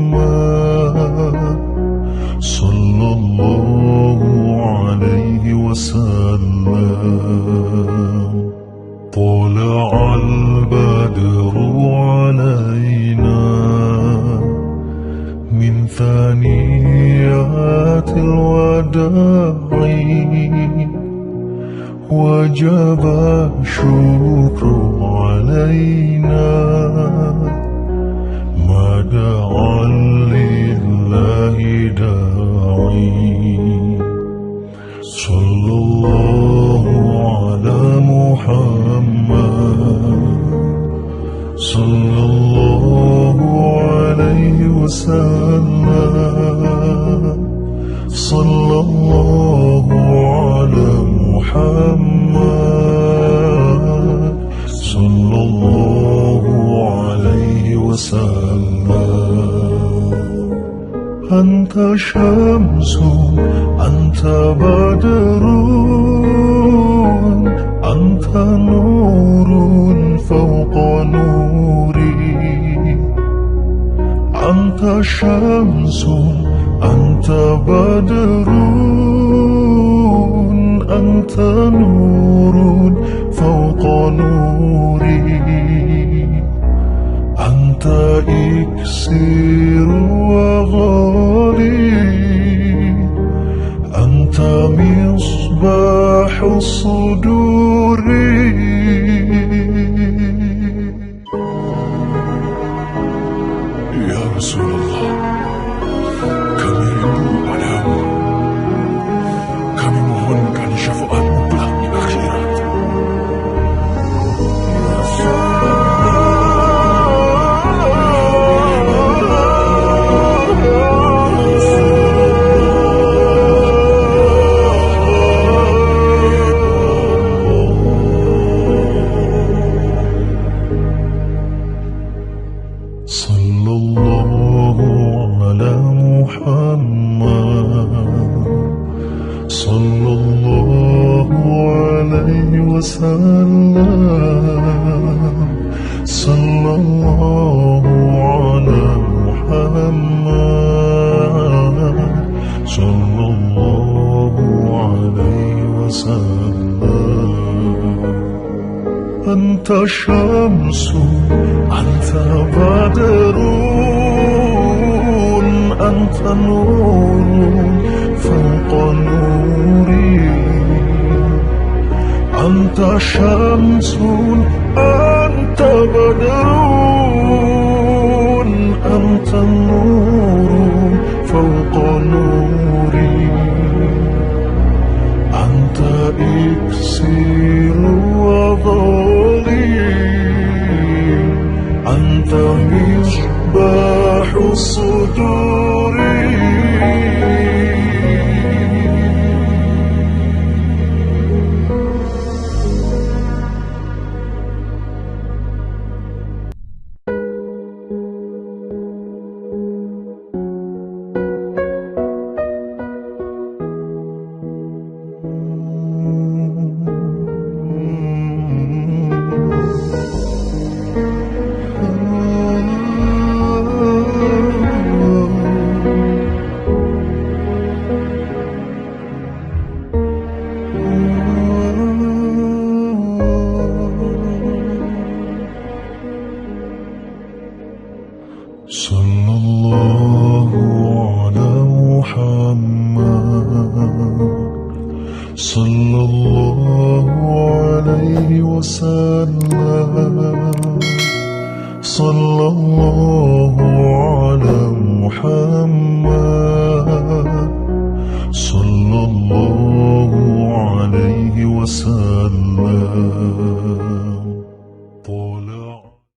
محمد صلى الله عليه وسلم. طلع البدر علينا من ثنيات الوداع وجب الشكر علينا ما دعا لله داعي. صلى الله على محمد صلى الله عليه وسلم. صلى الله على محمد صلى الله عليه وسلم. أنت شمس أنت بدر أنت نور فوق نوري. أنت شمس أنت بدر أنت نور فوق نوري. أنت إكسير وغالي أنت مصباح الصدور. يا رسول الله, kami rindu padamu. Kami mohonkan syafaatmu kelak di akhirat. Sallallahu ala Muhammad sallallahu alaihi wasallam. Sallallahu ala Muhammad sallallahu alaihi wasallam. Anta syamsu anta badrun anta nurun fawqa nuri. Anta syamsun anta badrun anta nurun fawqa nuri. Anta iksiru wa dhalim Anta misbahu suduri. Sallallahu ala Muhammad sallallahu alaihi wasallam. Sallallahu ala Muhammad sallallahu alaihi wasallam.